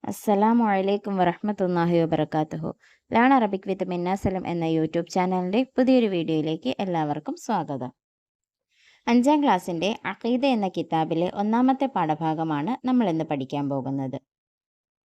അസ്സലാമു അലൈക്കും വറഹ്മത്തുള്ളാഹി വബറകാതുഹു. ലേൺ അറബിക് വിത്ത് മിന്ന സലം എന്ന യൂട്യൂബ് ചാനലിൻ്റെ പുതിയൊരു വീഡിയോയിലേക്ക് എല്ലാവർക്കും സ്വാഗതം. 5ാം ക്ലാസ്സിൻ്റെ അഖീദ എന്ന കിതാബിലെ ഒന്നാമത്തെ പാഠഭാഗമാണ് നമ്മൾ ഇന്ന് പഠിക്കാൻ പോകുന്നത്.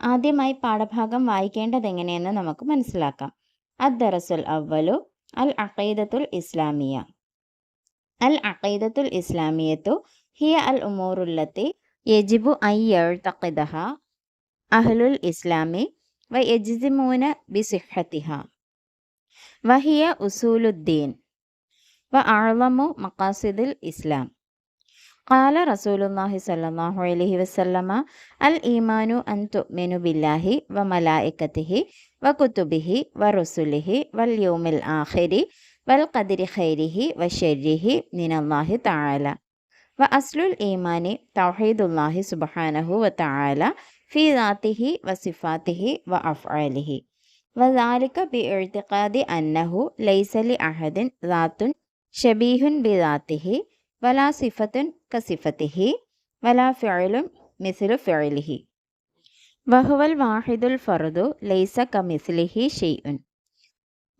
ആദ്യമായി പാഠഭാഗം വായിക്കേണ്ടതെങ്ങനെയെന്ന് നമുക്ക് മനസ്സിലാക്കാം. അദ്ദറസുൽ അവ്വലു അൽ അഖീദത്തുൽ ഇസ്ലാമിയ. അൽ അഖീദത്തുൽ ഇസ്ലാമിയത്തു ഹിയ അൽ ഉമൂറുല്ലത്തി യജിബു അൻ യഅ്തഖിദഹ അഹ്ലുൽ ഇസ്ലാമി വയജ്സിമൂന ബിസിഹ്ഹതിഹ വഹിയ ഉസൂലുദ്ദീൻ വഅഅ്ളമു മഖാസിദിൽ ഇസ്ലാം. ഖാല റസൂലുള്ളാഹി സ്വല്ലല്ലാഹു അലൈഹി വസല്ലമ അൽ ഈമാനു അൻ തുഅ്മിനു ബില്ലാഹി വമലായികതിഹി വകുതുബിഹി വറുസുലിഹി വൽ യൗമിൽ ആഖിരി വൽ ഖദരി ഖൈരിഹി വശർരിഹി മിനല്ലാഹി തആല വഅസ്ലുൽ ഈമാനി തൗഹീദുല്ലാഹി സുബ്ഹാനഹു വതആല ഫി ദാത്തിഹി വസിഫാത്തിഹി വഅഫ്ആലിഹി വദാലിക ബിഇഅ്തിഖാദി അന്നഹു ലൈസ ലി അഹദിൻ ദാത്തുൻ ശബീഹുൻ ബിദാത്തിഹി വലാ സിഫത്തുൻ കസിഫത്തിഹി വലാ ഫിഅലുൻ മിസ്ലു ഫിഅലിഹി വഹുവൽ വാഹിദുൽ ഫർദു ലൈസ കമിസ്ലിഹി ഷൈഉൻ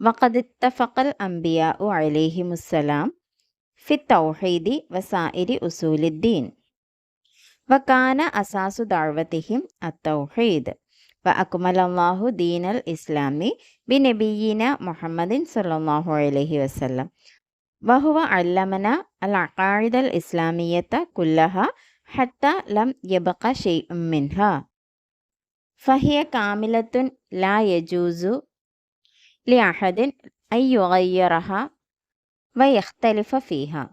വഖദ് ഇത്തഫഖൽ അംബിയാഉ അലൈഹിമുസ്സലാം ഫി തൗഹീദി വസായിരി ഉസൂലിദ്ദീൻ വകാന അസാസു ദഅവതിഹിം അത്തൗഹീദ് വഅക്മലല്ലാഹു ദീനൽ ഇസ്ലാമി ബിനബിയ്യിന മുഹമ്മദിൻ സ്വല്ലല്ലാഹു അലൈഹി വസല്ലം വഹുവ അല്ലമന അൽ അഖായിദൽ ഇസ്ലാമിയ്യത കുല്ലഹ ഹത്ത ലം യബ്ഖ ഷൈഉം മിൻഹ ഫഹിയ കാമിലത്തുൻ ലാ യജൂസു ലിഅഹദിൻ അൻ യുഗയ്യിറഹ വയഖ്തലിഫ ഫീഹ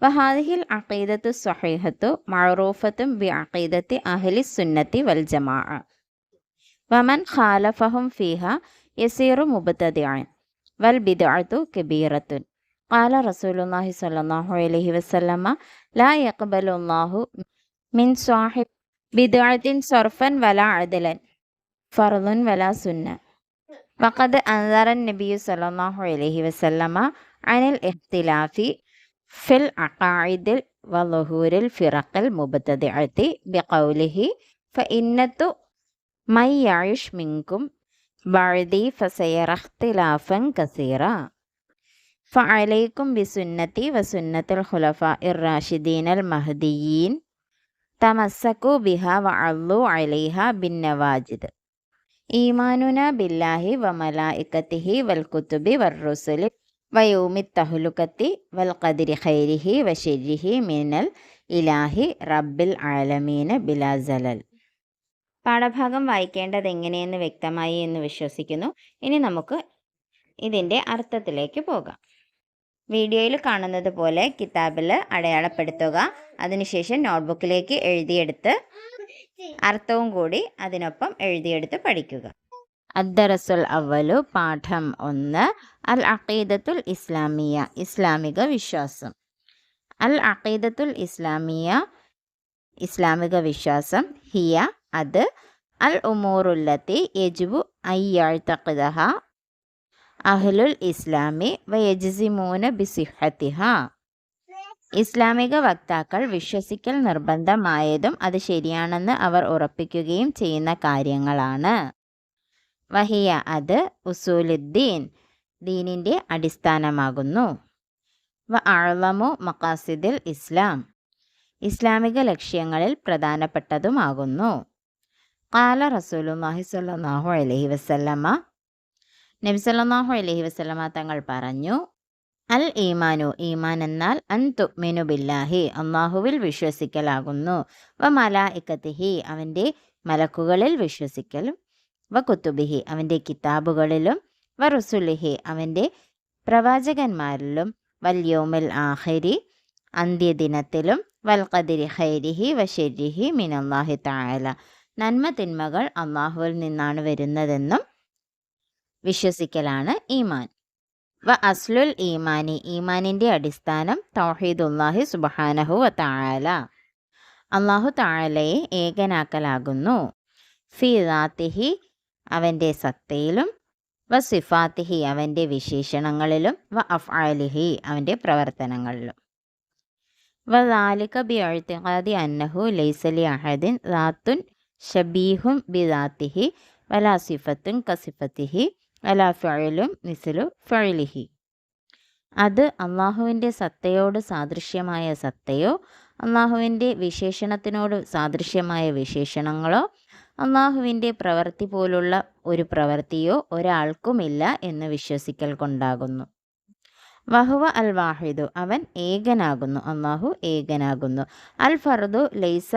വഹാദിഹിൽ അഖീദത്തു സ്വഹീഹത്തു മഅറൂഫത്തുൻ ബിഅഖീദത്തി അഹ്ലി സുന്നത്തി വൽ ജമാഅ വമൻ ഖാലഫഹും ഫീഹ യസീറു മുബ്തദിഅൻ വൽ ബിദ്അത്തു കബീറത്തുൻ. ഖാല റസൂലുള്ളാഹി സ്വല്ലല്ലാഹു അലൈഹി വസല്ലമ ലാ യഖ്ബലുല്ലാഹു മിൻ സാഹിബ് ബിദ്അത്തിൻ സർഫൻ വലാ അദലൻ ഫർളുൻ വലാ സുന്ന. വഖദ് അൻദറ നബിയ്യു സ്വല്ലല്ലാഹു അലൈഹി വസല്ലമ അനിൽ ഇഖ്തിലാഫി ഫിൽ അഖായിദിൽ വളുഹൂരിൽ ഫിറഖിൽ മുബ്തദിഅത്തി ബിഖൗലിഹി ഫഇന്നതു മൻ യഇഷ് മിൻകും ബഅദി ഫസയറ ഇഖ്തിലാഫൻ കസീറ ഫഅലൈക്കും ബിസുന്നതി വസുന്നത്തിൽ ഖുലഫാഇർ റാഷിദീനൽ മഹ്ദിയീൻ തമസ്സകു ബിഹാ വഅല്ലു അലൈഹാ ബിന്നവാജിദ്. ഈമാനുന ബില്ലാഹി വമലായികതിഹി വൽ കുതുബി വറുസുലി വയൗമിത് തഹ്ലുകത്തി വൽ ഖദരി ഖൈരിഹി വശർരിഹി മിനൽ ഇലാഹി റബ്ബിൽ ആലമീന ബിലാ സലൽ. പാഠഭാഗം വായിക്കേണ്ടത് എങ്ങനെയെന്ന് വ്യക്തമായി എന്ന് വിശ്വസിക്കുന്നു. ഇനി നമുക്ക് ഇതിൻ്റെ അർത്ഥത്തിലേക്ക് പോകാം. വീഡിയോയിൽ കാണുന്നത് പോലെ കിതാബിൽ അടയാളപ്പെടുത്തുക. അതിനുശേഷം നോട്ട്ബുക്കിലേക്ക് എഴുതിയെടുത്ത് അർത്ഥവും കൂടി അതിനൊപ്പം എഴുതിയെടുത്ത് പഠിക്കുക. അദ്ദറസുൽ അവ്വലു പാഠം 1 അൽ അഖീദത്തുൽ ഇസ്ലാമിയ ഇസ്ലാമിക വിശ്വാസം. അൽ അഖീദത്തുൽ ഇസ്ലാമിയ ഇസ്ലാമിക വിശ്വാസം ഹിയ അത് അൽ ഉമൂറുല്ലത്തി യജിബു അൻ യഅ്തഖിദഹ അഹ്ലുൽ ഇസ്ലാമി വയജ്സിമൂന ബിസിഹ്ഹതിഹ. ഇസ്ലാമിക വക്താക്കൾ വിശ്വസിക്കൽ നിർബന്ധമായതും അത് ശരിയാണെന്ന് അവർ ഉറപ്പിക്കുകയും ചെയ്യുന്ന കാര്യങ്ങളാണ്. വഹിയ അത് ഉസൂലുദ്ദീൻ ദീനിൻ്റെ അടിസ്ഥാനമാകുന്നു. വഅഅ്ളമു മഖാസിദിൽ ഇസ്ലാം ഇസ്ലാമിക ലക്ഷ്യങ്ങളിൽ പ്രധാനപ്പെട്ടതുമാകുന്നു. ഖാല റസൂലുള്ളാഹി സ്വല്ലല്ലാഹു അലൈഹി വസല്ലമ നബി സല്ലല്ലാഹു അലൈഹി വസല്ലമ തങ്ങൾ പറഞ്ഞു, അൽ ഈമാനു ഈമാൻ എന്നാൽ അൻ തുഅ്മിനു ബില്ലാഹി അല്ലാഹുവിൽ വിശ്വസിക്കലാകുന്നു, വ മലായികതിഹി അവൻ്റെ മലക്കുകളിൽ വിശ്വസിക്കലും, വ കുതുബിഹി അവൻ്റെ കിതാബുകളിലും, വ റുസുലിഹി അവൻ്റെ പ്രവാചകന്മാരിലും, വൽ യൗമിൽ ആഖിരി അന്ത്യദിനത്തിലും, വൽ ഖദരി ഖൈരിഹി വശർരിഹി മിനല്ലാഹി തആല നന്മ തിന്മകൾ അല്ലാഹുവിൽ നിന്നാണ് വരുന്നതെന്നും വിശ്വസിക്കലാണ് ഈമാൻ. വ അസ്ലുൽ ഈമാനി ഈമാനിൻ്റെ അടിസ്ഥാനം തൗഹീദുല്ലാഹി സുബ്ഹാനഹു വതആല അല്ലാഹു തആലയെ ഏകനാക്കലാകുന്നു. ഫി ദാത്തിഹി അവൻ്റെ സത്തയിലും, വ സിഫാത്തിഹി അവൻ്റെ വിശേഷണങ്ങളിലും, വ അഫ്ആലിഹി അവൻ്റെ പ്രവർത്തനങ്ങളിലും. വദാലിക ബിഇഅ്തിഖാദി അന്നഹു ലൈസ ലി അഹദിൻ ദാത്തുൻ ഷബീഹും ബിദാത്തിഹി വലാ സിഫത്തും കസിഫത്തിഹി വലാ ഫഅലും മിസ്ലു ഫഅലിഹി. അത് അള്ളാഹുവിൻ്റെ സത്തയോട് സാദൃശ്യമായ സത്തയോ അള്ളാഹുവിൻ്റെ വിശേഷണത്തിനോട് സാദൃശ്യമായ വിശേഷണങ്ങളോ അള്ളാഹുവിൻ്റെ പ്രവൃത്തി പോലുള്ള ഒരു പ്രവൃത്തിയോ ഒരാൾക്കുമില്ല എന്ന് വിശ്വസിക്കൽ കൊണ്ടാകുന്നു. വഹുവ അൽ വാഹിദു, അവൻ ഏകനാകുന്നു, അള്ളാഹു ഏകനാകുന്നു. അൽ ഫർദു ലൈസ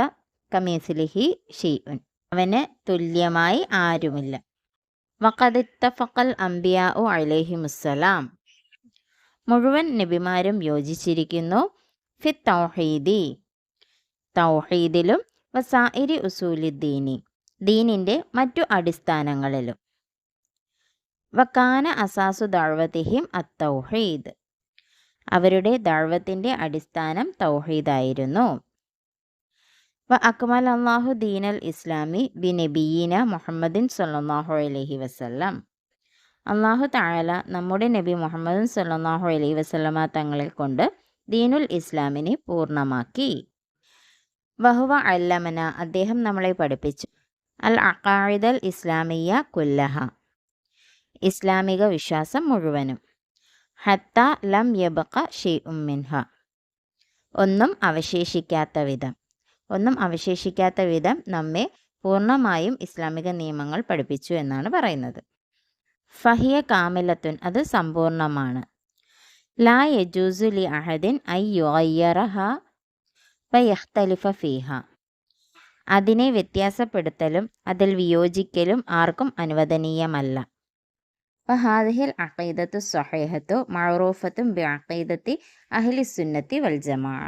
കമിസ്ലിഹി ഷൈഉൻ, അവന് തുല്യമായി ആരുമില്ല. വഖദ് ഇത്തഫഖൽ അംബിയാഉ അലൈഹിമുസ്സലാം, മുഴുവൻ നബിമാരും യോജിച്ചിരിക്കുന്നു. ഫി തൗഹീദി, തൗഹീദിലും വസായിരി ഉസൂലിദ്ദീനി, ദീനിൻ്റെ മറ്റു അടിസ്ഥാനങ്ങളിലും. വക്കാന അസാസു ദഅവതിഹിം അത്തൗഹീദ്, അവരുടെ ദഅവത്തിൻ്റെ അടിസ്ഥാനം തൗഹീദായിരുന്നു. വ അക്മൽ അല്ലാഹു ദീനൽ ഇസ്ലാമി ബി നബിയീന മുഹമ്മദിൻ സല്ലല്ലാഹു അലൈഹി വസല്ലം, അള്ളാഹു തആല നമ്മുടെ നബി മുഹമ്മദ് സല്ലല്ലാഹു അലൈഹി വസല്ലമ തങ്ങളെ കൊണ്ട് ദീനുൽ ഇസ്ലാമിനെ പൂർണ്ണമാക്കി. വഹുവ അല്ലമന, അദ്ദേഹം നമ്മളെ പഠിപ്പിച്ചു, അൽ അഖായിദൽ ഇസ്ലാമിയ കുല്ലഹ, ഇസ്ലാമിക വിശ്വാസം മുഴുവനും. ഹത്ത ലം യബ്ഖ ഷൈഉം മിൻഹ, ഒന്നും അവശേഷിക്കാത്ത വിധം നമ്മെ പൂർണ്ണമായും ഇസ്ലാമിക നിയമങ്ങൾ പഠിപ്പിച്ചു എന്നാണ് പറയുന്നത്. ഫഹിയ കാമിലത്തുൻ, അത് സമ്പൂർണ്ണമാണ്. ലാ യജൂസു ലി അഹദിൻ അൻ യുഗയ്യിറഹ വയഖ്തലിഫ ഫീഹ, അതിനെ വ്യത്യാസപ്പെടുത്തലും അതിൽ വിയോജിക്കലും ആർക്കും അനുവദനീയമല്ല. വഹാദിഹിൽ അഖീദത്തു സ്വഹീഹത്തു മഅറൂഫത്തും ബിഅഖീദത്തി അഹ്ലിസുന്നത്തി വൽ ജമാഅ,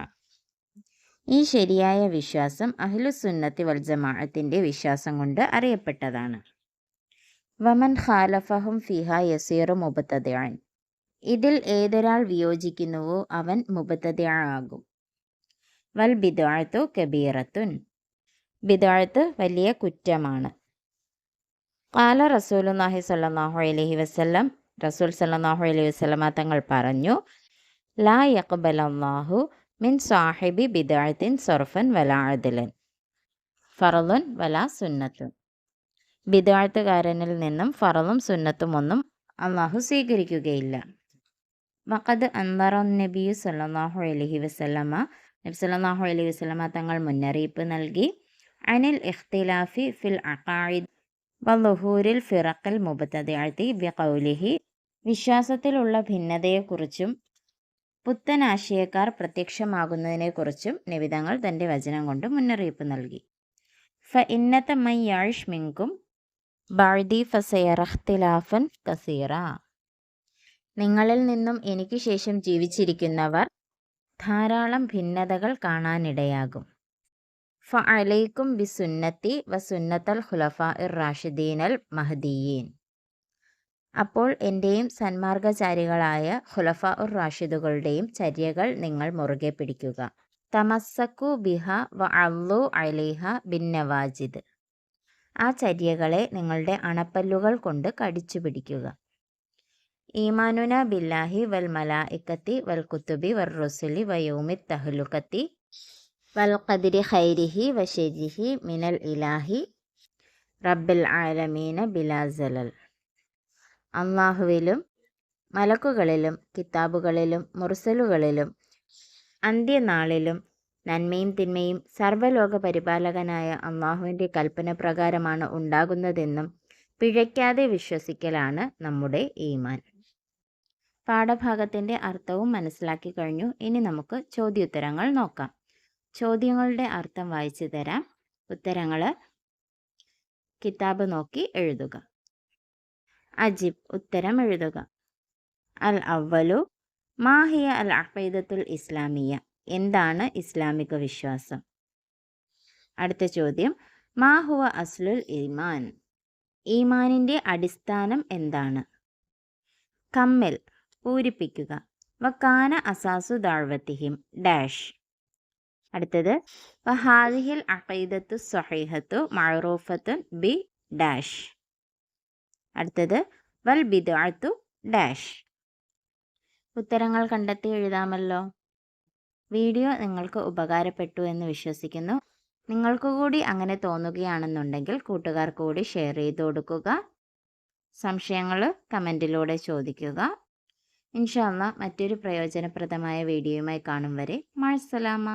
ഈ ശരിയായ വിശ്വാസം അഹ്ലുസുന്നത്തി വൽ ജമാഅത്തിൻ്റെ വിശ്വാസം കൊണ്ട് അറിയപ്പെട്ടതാണ്. വമൻ ഖാലഫഹും ഫിഹ യസീറു മുബ്തദിഅൻ, ഇതിൽ ഏതൊരാൾ വിയോജിക്കുന്നുവോ അവൻ മുബ്തദിഅ ആകും. വൽ ബിദ്അത്തു കബീറത്തുൻ, ബിദ്അത്ത് വലിയ കുറ്റമാണ്. ഖാല റസൂലുള്ളാഹി സ്വല്ലല്ലാഹു അലൈഹി വസല്ലം, റസൂൽ സ്വല്ലല്ലാഹു അലൈഹി വസല്ലമ തങ്ങൾ പറഞ്ഞു, ലാ യഖ്ബലല്ലാഹു മിൻ സാഹിബി ബിദ്അത്തിൻ സർഫൻ വലാ അദ്ലൻ ഫറളുൻ വലാ സുന്നത്തുൻ, ബിദ്അത്തുകാരനിൽ നിന്നും ഫറളും സുന്നത്തും ഒന്നും അള്ളാഹു സ്വീകരിക്കുകയില്ല. വഖദ് അൻദറ നബിയു സല്ലല്ലാഹു അലൈഹി വസല്ലമ, നബി സല്ലല്ലാഹു അലൈഹി വസല്ലമ തങ്ങൾ മുന്നറിയിപ്പ് നൽകി, അനിൽ ഇഖ്തിലാഫി ഫിൽ അഖായിദ് വളുഹൂരിൽ ഫിറഖിൽ മുബ്തദിഅത്തി ബിഖൗലിഹി, വിശ്വാസത്തിലുള്ള ഭിന്നതയെക്കുറിച്ചും പുത്തനാശയക്കാർ പ്രത്യക്ഷമാകുന്നതിനെക്കുറിച്ചും നബി തങ്ങൾ തൻ്റെ വചനം കൊണ്ട് മുന്നറിയിപ്പ് നൽകി. ഫഇന്നത മൻ യഇഷ് മിൻകും ബഅദി ഫസയറ ഇഖ്തിലാഫൻ കസീറ, നിങ്ങളിൽ നിന്നും എനിക്ക് ശേഷം ജീവിച്ചിരിക്കുന്നവർ ധാരാളം ഭിന്നതകൾ കാണാനിടയാകും. ഫഅലൈക്കും ബിസുന്നത്തി വസുന്നത്തൽ ഖുലഫാഇർ റാഷിദീനൽ മഹ്ദിയീൻ, അപ്പോൾ എൻ്റെയും സന്മാർഗചാരികളായ ഖുലഫാഉർ റാഷിദുകളുടെയും ചര്യകൾ നിങ്ങൾ മുറുകെ പിടിക്കുക. തമസ്സക്കു ബിഹ വഅള്ളു അലൈഹ ബിന്നവാജിദ്, ആ ചര്യകളെ നിങ്ങളുടെ അണപ്പല്ലുകൾ കൊണ്ട് കടിച്ചു പിടിക്കുക. ഈമാനുന ബില്ലാഹി വൽ മലായിക്കത്തി വൽ കുത്തുബി വർ റുസുലി വയൗമിത് തഹ്ലുകത്തി വൽ ഖദ്രി ഖൈരിഹി വശരിഹി മിനൽ ഇലാഹി റബ്ബിൽ ആലമീന ബിലാ സലൽ, അള്ളാഹുവിലും മലക്കുകളിലും കിതാബുകളിലും മുർസലുകളിലും അന്ത്യനാളിലും നന്മയും തിന്മയും സർവ്വലോക പരിപാലകനായ അള്ളാഹുവിൻ്റെ കൽപ്പന പ്രകാരമാണ് ഉണ്ടാകുന്നതെന്നും പിഴയ്ക്കാതെ വിശ്വസിക്കലാണ് നമ്മുടെ ഈമാൻ. പാഠഭാഗത്തിൻ്റെ അർത്ഥവും മനസ്സിലാക്കി കഴിഞ്ഞു. ഇനി നമുക്ക് ചോദ്യോത്തരങ്ങൾ നോക്കാം. ചോദ്യങ്ങളുടെ അർത്ഥം വായിച്ചു തരാം. ഉത്തരങ്ങൾ കിതാബ് നോക്കി എഴുതുക. അജിബ്, ഉത്തരം എഴുതുക. അൽ അവ്വലു മാഹിയ അൽ അഖീദത്തുൽ ഇസ്ലാമിയ, എന്താണ് ഇസ്ലാമിക വിശ്വാസം? അടുത്ത ചോദ്യം, മാഹുവ അസ്ലുൽ ഈമാൻ, ഈമാനിൻ്റെ അടിസ്ഥാനം എന്താണ്? കമ്മൽ, പൂരിപ്പിക്കുക. വക്കാന അസാസു ദഅവതിഹിം ഡാഷ്. അടുത്തത്, വഹാദിഹിൽ അഖീദത്തു സ്വഹീഹത്തു മഅറൂഫത്തുൻ ബി ഡാഷ്. അടുത്തത്, വൽ ബിദ്അത്തു ഡാഷ്. ഉത്തരങ്ങൾ കണ്ടെത്തി എഴുതാമല്ലോ. വീഡിയോ നിങ്ങൾക്ക് ഉപകാരപ്പെട്ടു എന്ന് വിശ്വസിക്കുന്നു. നിങ്ങൾക്ക് കൂടി അങ്ങനെ തോന്നുകയാണെന്നുണ്ടെങ്കിൽ കൂട്ടുകാർക്ക് കൂടി ഷെയർ ചെയ്ത് കൊടുക്കുക. സംശയങ്ങൾ കമൻറ്റിലൂടെ ചോദിക്കുക. ഇൻഷാ അല്ലാഹ് മറ്റൊരു പ്രയോജനപ്രദമായ വീഡിയോയുമായി കാണും വരെ മഅസ്സലാമ.